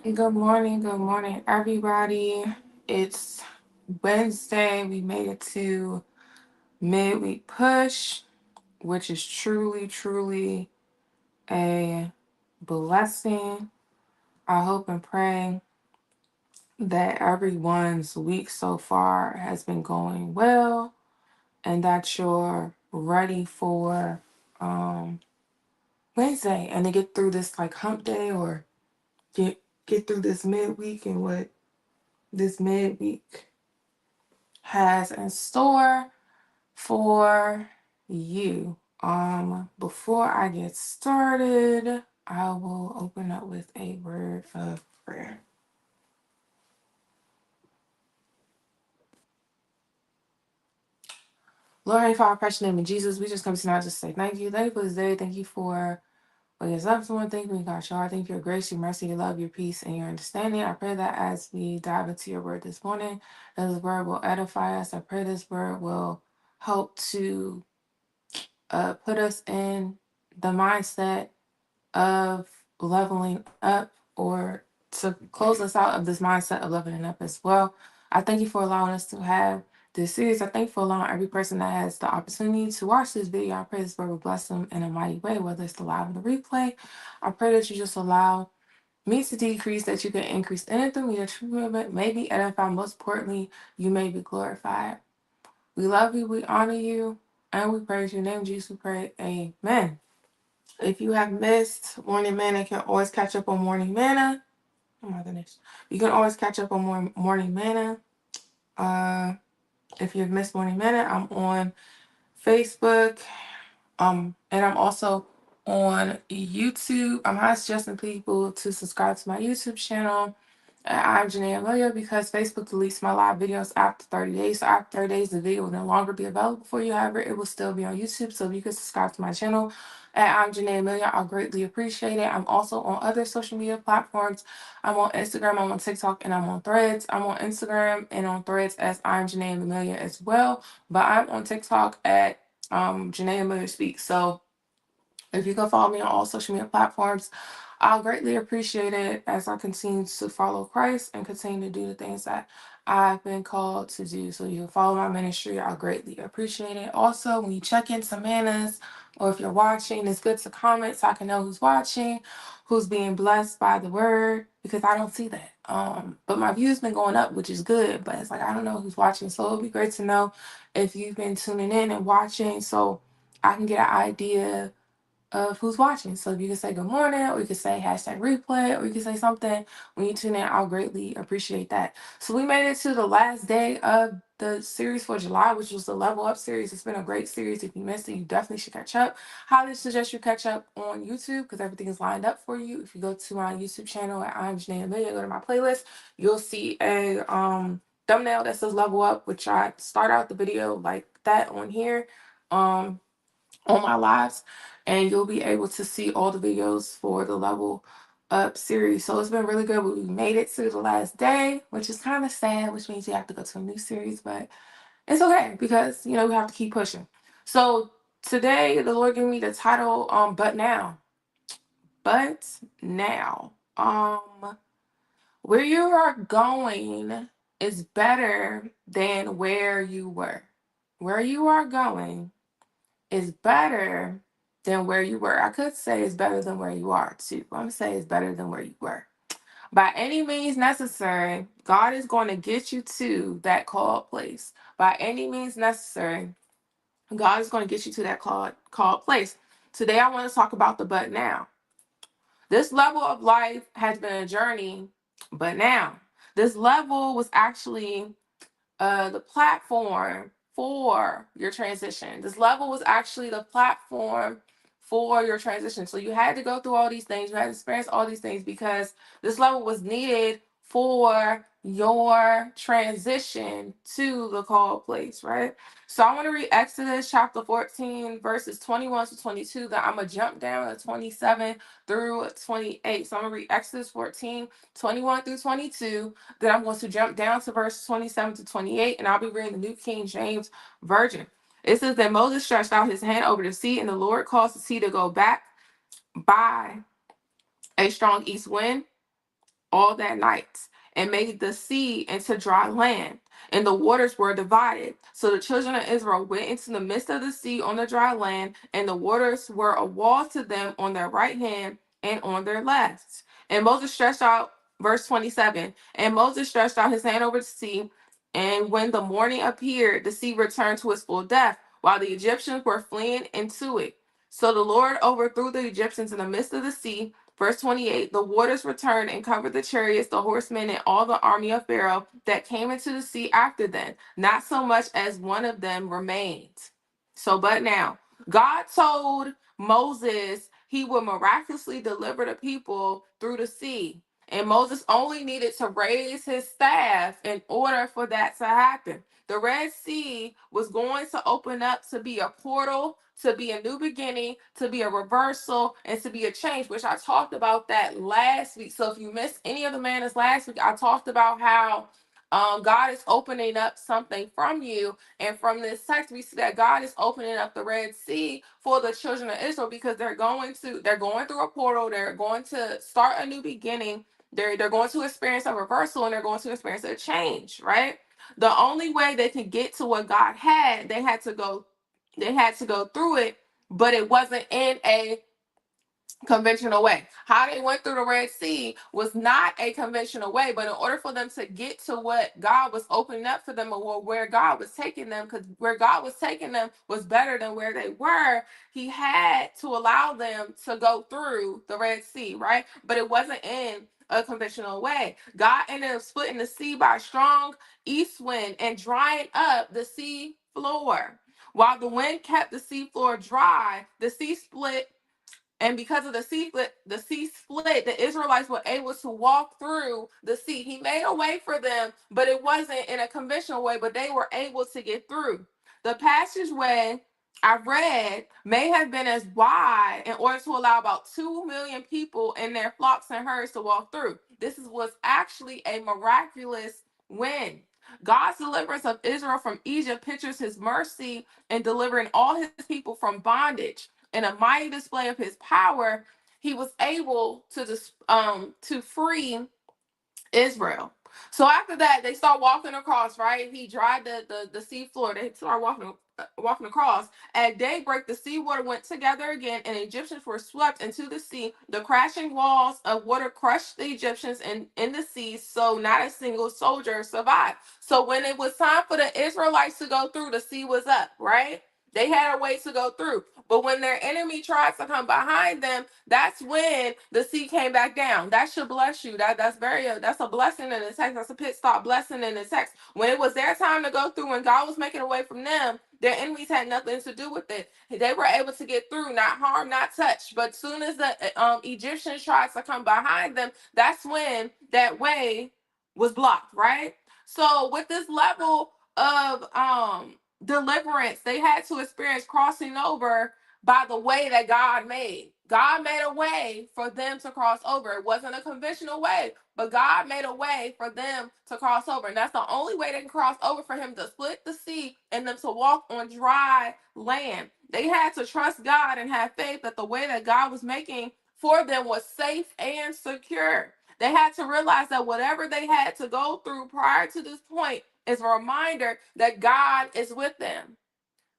Good morning, everybody. It's Wednesday. We made it to midweek push, which is truly a blessing. I hope and pray that everyone's week so far has been going well and that you're ready for Wednesday and to get through this like hump day or get through this midweek and what this midweek has in store for you. Before I get started, I will open up with a word of prayer. Lord, in our precious name of Jesus, we just come to now just say thank you. Thank you for this day. Thank you for what is up to one. Thank you, God, your Thank you for your grace, your mercy, your love, your peace, and your understanding. I pray that as we dive into your word this morning, that this word will edify us. I pray this word will help to put us in the mindset of leveling up or to close us out of this mindset of leveling up as well. I thank you for allowing us to have this series. I thank you for allowing every person that has the opportunity to watch this video. I pray this word will bless them in a mighty way, whether it's the live or the replay. I pray that you just allow me to decrease, that you can increase in it through me, that you may be edified. Most importantly, you may be glorified. We love you, we honor you, and we praise your name. Jesus, we pray. Amen. If you have missed Morning Manna, you can always catch up on Morning Manna. Oh my goodness. You can always catch up on Morning Manna. Uh, if you've missed Morning Manna, I'm on Facebook. And I'm also on YouTube. I'm highly suggesting people to subscribe to my YouTube channel. I'm JaNea Hailey because Facebook deletes my live videos after 30 days. So after 30 days, the video will no longer be available for you. However, it will still be on YouTube. So if you could subscribe to my channel I'm JaNea Hailey, I'll greatly appreciate it. I'm also on other social media platforms. I'm on Instagram, I'm on TikTok, and I'm on Threads. I'm on Instagram and on Threads as I'm JaNea Hailey as well. But I'm on TikTok at JaNea Hailey Speaks. So if you can follow me on all social media platforms, I'll greatly appreciate it as I continue to follow Christ and continue to do the things that I've been called to do. So you can follow my ministry. I'll greatly appreciate it. Also, when you check in some manners or if you're watching, it's good to comment so I can know who's watching, who's being blessed by the word, because I don't see that. But my views been going up, which is good, but it's like I don't know who's watching. So it'll be great to know if you've been tuning in and watching so I can get an idea of who's watching. So if you can say good morning, or you can say hashtag replay, or you can say something when you tune in, I'll greatly appreciate that. So we made it to the last day of the series for July, which was the Level Up series. It's been a great series. If you missed it, you definitely should catch up. Highly suggest you catch up on YouTube because everything is lined up for you. If you go to my YouTube channel at I'm JaNea Hailey, go to my playlist, you'll see a thumbnail that says Level Up, which I start out the video like that on here. On my lives, and you'll be able to see all the videos for the Level Up series. So it's been really good. We made it to the last day, which is kind of sad, which means you have to go to a new series, but it's okay because we have to keep pushing. So today the Lord gave me the title but now where you are going is better than where you were. Where you are going is better than where you were. I could say it's better than where you are too. I'm gonna say it's better than where you were. By any means necessary, God is going to get you to that called place. By any means necessary, God is going to get you to that called place. Today, I want to talk about the but now. This level of life has been a journey, but now this level was actually the platform for your transition. This level was actually the platform for your transition. So you had to go through all these things, you had to experience all these things because this level was needed for your transition to the called place, right? So I want to read Exodus chapter 14, verses 21 to 22. That I'm going to jump down to 27 through 28. So I'm going to read Exodus 14, 21 through 22. Then I'm going to jump down to verse 27 to 28, and I'll be reading the New King James Version. It says that Moses stretched out his hand over the sea, and the Lord caused the sea to go back by a strong east wind, all that night, and made the sea into dry land, and the waters were divided. So the children of Israel went into the midst of the sea on the dry land, and the waters were a wall to them on their right hand and on their left. And Moses stretched out, verse 27, and Moses stretched out his hand over the sea, and when the morning appeared, the sea returned to its full depth, while the Egyptians were fleeing into it. So the Lord overthrew the Egyptians in the midst of the sea. Verse 28, the waters returned and covered the chariots, the horsemen, and all the army of Pharaoh that came into the sea after them. Not so much as one of them remained. So, but now, God told Moses he would miraculously deliver the people through the sea. And Moses only needed to raise his staff in order for that to happen. The Red Sea was going to open up to be a portal, to be a new beginning, to be a reversal, and to be a change, which I talked about that last week. So if you missed any of the manners last week, I talked about how God is opening up something from you. And from this text, we see that God is opening up the Red Sea for the children of Israel because they're going through a portal, they're going to start a new beginning, they're going to experience a reversal, and they're going to experience a change, right? The only way they could get to what God had, they had to go through it, but it wasn't in a conventional way. How they went through the Red Sea was not a conventional way, but in order for them to get to what God was opening up for them, or where God was taking them, because where God was taking them was better than where they were, he had to allow them to go through the Red Sea, right? But it wasn't in a conventional way. God ended up splitting the sea by a strong east wind and drying up the sea floor. While the wind kept the sea floor dry, the sea split, and because of the sea split, the Israelites were able to walk through the sea. He made a way for them, but it wasn't in a conventional way, but they were able to get through. The passageway I read may have been as wide in order to allow about 2 million people and their flocks and herds to walk through. Was actually a miraculous win. God's deliverance of Israel from Egypt pictures his mercy in delivering all his people from bondage. In a mighty display of his power, he was able to free Israel. So after that, they start walking across, right? He dried the sea floor. They start walking across. At daybreak, the sea water went together again, and Egyptians were swept into the sea. The crashing walls of water crushed the Egyptians in the sea, so not a single soldier survived. So when it was time for the Israelites to go through, the sea was up, right? They had a way to go through. But when their enemy tried to come behind them, that's when the sea came back down. That should bless you. That's a blessing in the text. That's a pit stop blessing in the text. When it was their time to go through, when God was making a way from them, their enemies had nothing to do with it. They were able to get through, not harm, not touch. But soon as the Egyptians tried to come behind them, that's when that way was blocked, right? So with this level of deliverance, they had to experience crossing over by the way that God made. God made a way for them to cross over. It wasn't a conventional way, but God made a way for them to cross over. And that's the only way they can cross over, for him to split the sea and them to walk on dry land. They had to trust God and have faith that the way that God was making for them was safe and secure. They had to realize that whatever they had to go through prior to this point is a reminder that God is with them.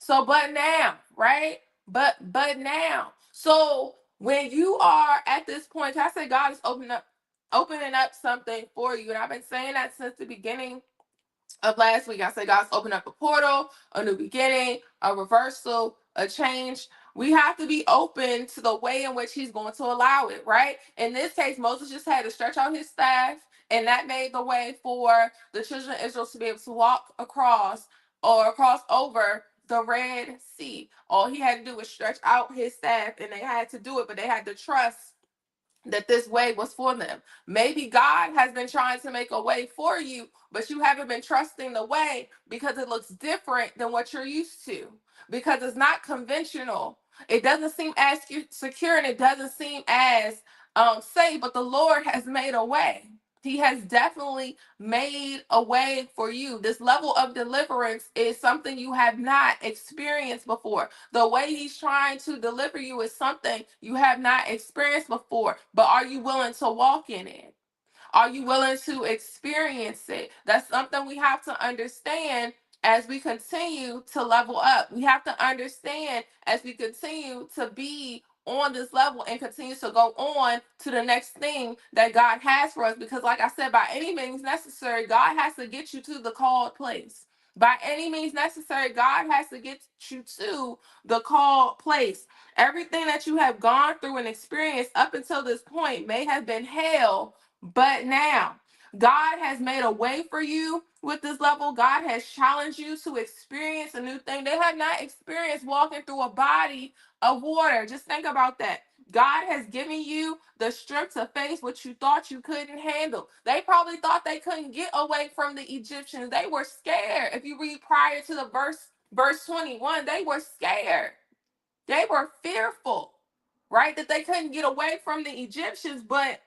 So, but now, right? But now. So when you are at this point, I say God is opening up something for you. And I've been saying that since the beginning of last week. I said God's opened up a portal, a new beginning, a reversal, a change. We have to be open to the way in which he's going to allow it, right? In this case, Moses just had to stretch out his staff, and that made the way for the children of Israel to be able to walk across or cross over the Red Sea. All he had to do was stretch out his staff, and they had to do it, but they had to trust that this way was for them. Maybe God has been trying to make a way for you, but you haven't been trusting the way because it looks different than what you're used to, because it's not conventional. It doesn't seem as secure, and it doesn't seem as safe, but the Lord has made a way. He has definitely made a way for you. This level of deliverance is something you have not experienced before. The way he's trying to deliver you is something you have not experienced before. But are you willing to walk in it? Are you willing to experience it? That's something we have to understand as we continue to level up. We have to understand as we continue to be on this level and continue to go on to the next thing that God has for us. Because, like I said, by any means necessary, God has to get you to the called place. By any means necessary, God has to get you to the called place. Everything that you have gone through and experienced up until this point may have been hell, but now God has made a way for you with this level. God has challenged you to experience a new thing. They have not experienced walking through a body of water. Just think about that. God has given you the strength to face what you thought you couldn't handle. They probably thought they couldn't get away from the Egyptians. They were scared. If you read prior to the verse 21, they were scared. They were fearful, right? That they couldn't get away from the Egyptians, but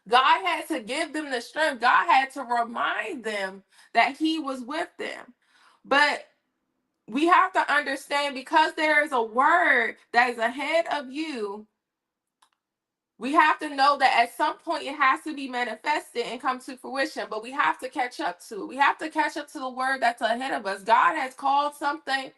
God had to give them the strength. God had to remind them that He was with them. But we have to understand, because there is a word that is ahead of you, we have to know that at some point it has to be manifested and come to fruition, but we have to catch up to it. We have to catch up to the word that's ahead of us. God has called something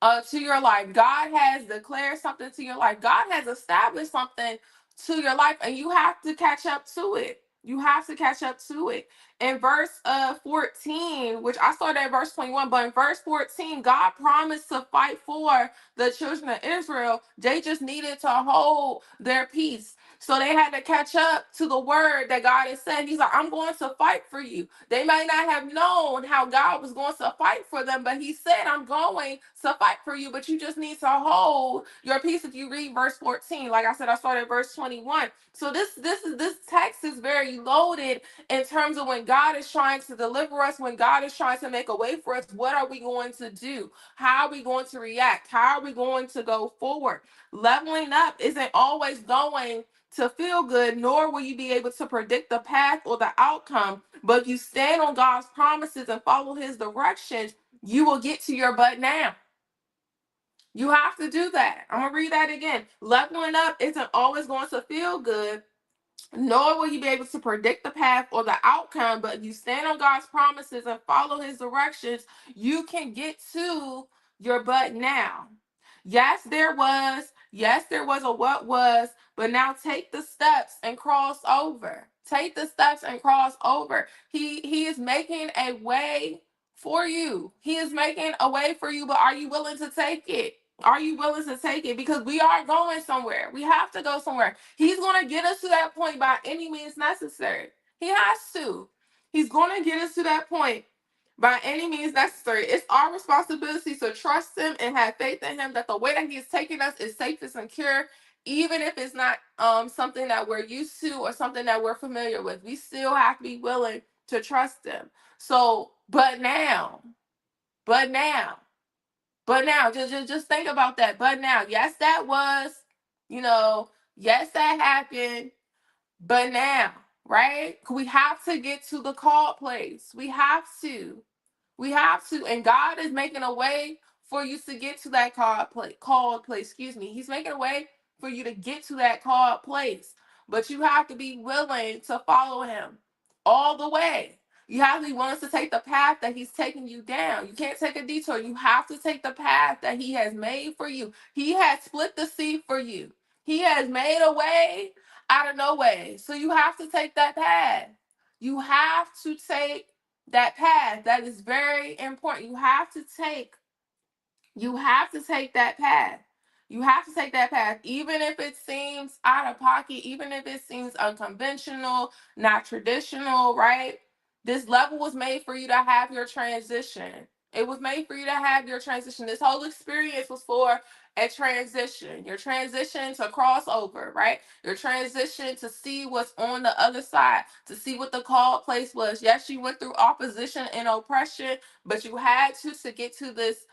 to your life. God has declared something to your life. God has established something to your life, and you have to catch up to it. You have to catch up to it. In verse 14, which I started at verse 21, but in verse 14, God promised to fight for the children of Israel. They just needed to hold their peace. So they had to catch up to the word that God has said. He's like, I'm going to fight for you. They may not have known how God was going to fight for them, but He said, I'm going to fight for you, but you just need to hold your peace. If you read verse 14, like I said, I started at verse 21. So this text is very loaded in terms of when God is trying to deliver us, when God is trying to make a way for us. What are we going to do? How are we going to react? How are we going to go forward? Leveling up isn't always going to feel good, nor will you be able to predict the path or the outcome. But if you stand on God's promises and follow His directions, you will get to your but now. You have to do that. I'm going to read that again. Leveling up isn't always going to feel good, nor will you be able to predict the path or the outcome. But if you stand on God's promises and follow His directions, you can get to your but now. Yes, there was. Yes, there was a what was, but now take the steps and cross over. Take the steps and cross over. He is making a way for you. He is making a way for you, but are you willing to take it? Are you willing to take it? Because we are going somewhere. We have to go somewhere. He's going to get us to that point by any means necessary. He has to. He's going to get us to that point by any means necessary. It's our responsibility to trust Him and have faith in Him that the way that He is taking us is safe and secure, even if it's not something that we're used to or something that we're familiar with. We still have to be willing to trust Him. So, but now, but now, but now, just think about that. But now, yes, that was, yes, that happened. But now, right? We have to get to the called place. We have to. We have to, and God is making a way for you to get to that called place. Excuse me. He's making a way for you to get to that called place. But you have to be willing to follow Him all the way. You have to be willing to take the path that He's taking you down. You can't take a detour. You have to take the path that He has made for you. He has split the sea for you. He has made a way out of no way. So you have to take that path. You have to take that path. That is very important. You have to take that path. You have to take that path, even if it seems out of pocket, even if it seems unconventional, not traditional, right? This level was made for you to have your transition. It was made for you to have your transition. This whole experience was for a transition. Your transition to cross over, right? Your transition to see what's on the other side, to see what the called place was. Yes, you went through opposition and oppression, but you had to get to this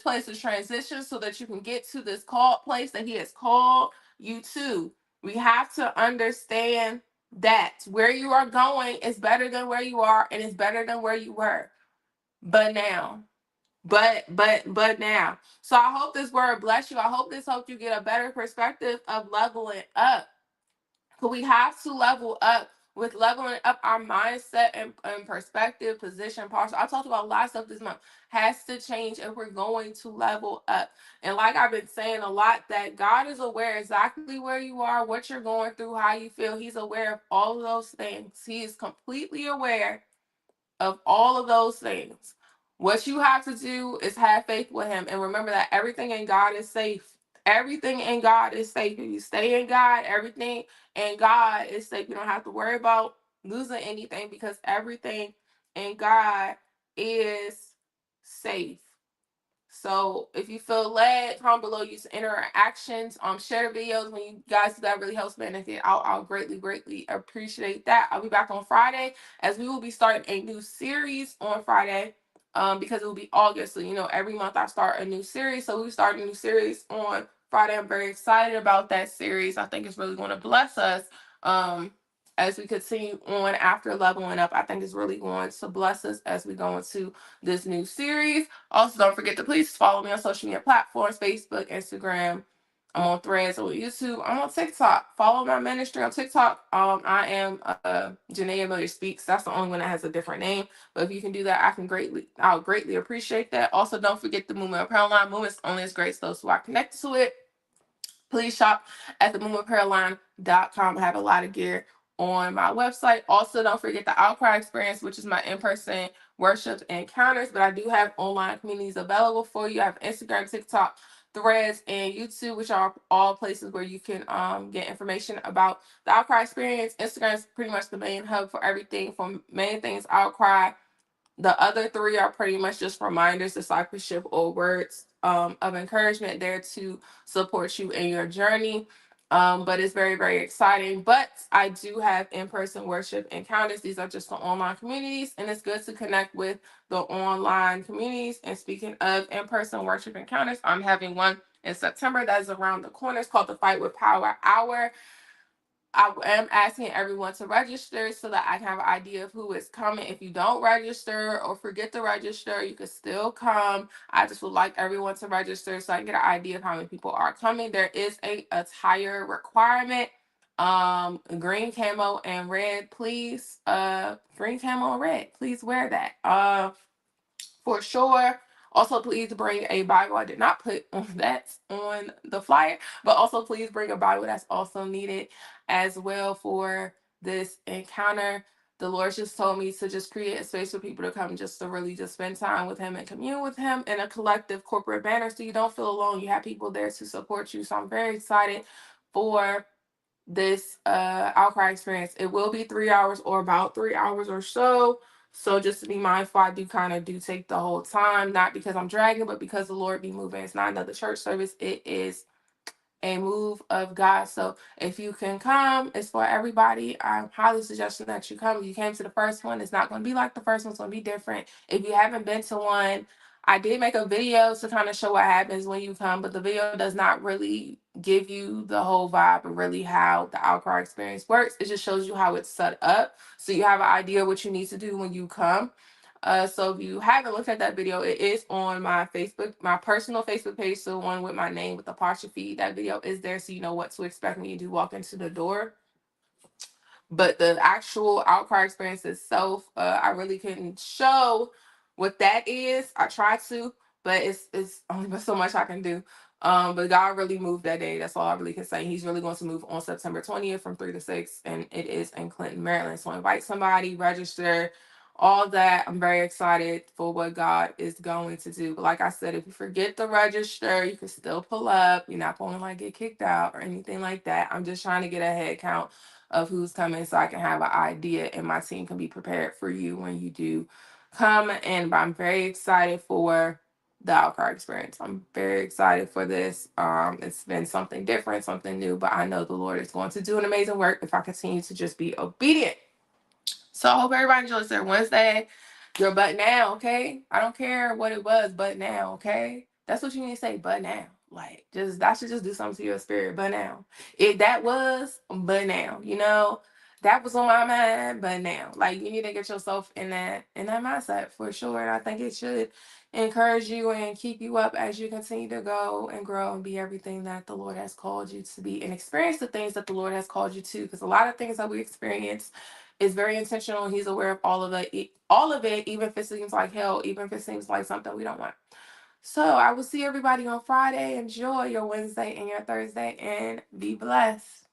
place of transition so that you can get to this called place that He has called you to. We have to understand that where you are going is better than where you are, and it's better than where you were. But now, but now. So I hope this word bless you. I hope this helped you get a better perspective of leveling up. So we have to level up with leveling up our mindset and perspective, position, posture. I talked about a lot of stuff this month has to change if we're going to level up. And like I've been saying a lot, that God is aware exactly where you are, what you're going through, how you feel. He's aware of all of those things. He is completely aware of all of those things. What you have to do is have faith with him and remember that everything in God is safe. Everything in God is safe. If you stay in God, everything in God is safe. You don't have to worry about losing anything because everything in God is safe. So if you feel led, comment below, use interactions, share the videos when you guys do that, really helps benefit. I'll greatly appreciate that. I'll be back on Friday as we will be starting a new series on Friday. Because it will be August. So, every month I start a new series. So we start a new series on Friday. I'm very excited about that series. I think it's really going to bless us. As we continue on after leveling up, I think it's really going to bless us as we go into this new series. Also, don't forget to please follow me on social media platforms, Facebook, Instagram. I'm on Threads, on YouTube. I'm on TikTok. Follow my ministry on TikTok. I am JaNea Hailey Speaks. That's the only one that has a different name. But if you can do that, I'll greatly appreciate that. Also, don't forget the Movement Apparel line. Movement's only as great as those who are connected to it. Please shop at themovementapparelline.com. I have a lot of gear on my website. Also, don't forget the Outcry Experience, which is my in-person worship encounters, but I do have online communities available for you. I have Instagram, TikTok, Threads, and YouTube, which are all places where you can get information about the Outcry Experience. Instagram is pretty much the main hub for everything from main things Outcry. The other three are pretty much just reminders, discipleship, or words of encouragement there to support you in your journey. But it's very exciting. But I do have in-person worship encounters. These are just the online communities, and it's good to connect with the online communities. And speaking of in-person worship encounters, I'm having one in September that is around the corner. It's called the Fight with Power Hour. I am asking everyone to register so that I can have an idea of who is coming. If you don't register or forget to register, you can still come. I just would like everyone to register so I can get an idea of how many people are coming. There is a attire requirement. Green camo and red, please. Green camo and red, please wear that. For sure. Also, please bring a Bible. I did not put that on the flyer, but also please bring a Bible. That's also needed as well for this encounter. The Lord just told me to just create a space for people to come just to really just spend time with him and commune with him in a collective corporate banner so you don't feel alone. You have people there to support you. So I'm very excited for this Outcry Experience. It will be 3 hours or about 3 hours or so. So just to be mindful, I do take the whole time, not because I'm dragging, but because the Lord be moving. It's not another church service. It is a move of God. So if you can come, it's for everybody. I'm highly suggesting that you come. If you came to the first one, it's not going to be like the first one. It's going to be different. If you haven't been to one, I did make a video to kind of show what happens when you come, but the video does not really give you the whole vibe of really how the Outcry Experience works. It just shows you how it's set up. So you have an idea what you need to do when you come. So if you haven't looked at that video, it is on my Facebook, my personal Facebook page, so one with my name with the apostrophe. That video is there so you know what to expect when you do walk into the door. But the actual Outcry Experience itself, I really couldn't show what that is. I tried to, but it's only but so much I can do. But God really moved that day. That's all I really can say. He's really going to move on September 20th from 3 to 6, and it is in Clinton, Maryland. So invite somebody, register, all that. I'm very excited for what God is going to do. But like I said, if you forget to register, you can still pull up. You're not going to get kicked out or anything like that. I'm just trying to get a head count of who's coming so I can have an idea and my team can be prepared for you when you do come. And I'm very excited for the Outcry Experience. I'm very excited for this. It's been something different, something new, but I know the Lord is going to do an amazing work if I continue to just be obedient. So I hope everybody enjoys their Wednesday. Your but now, okay? I don't care what it was, but now, okay? That's what you need to say, but now. Like, just that should just do something to your spirit, but now. If that was, but now, that was on my mind, but now. Like, you need to get yourself in that mindset for sure. And I think it should encourage you and keep you up as you continue to go and grow and be everything that the Lord has called you to be and experience the things that the Lord has called you to. Because a lot of things that we experience is very intentional. He's aware of all of it, even if it seems like hell, even if it seems like something we don't want. So I will see everybody on Friday. Enjoy your Wednesday and your Thursday and be blessed.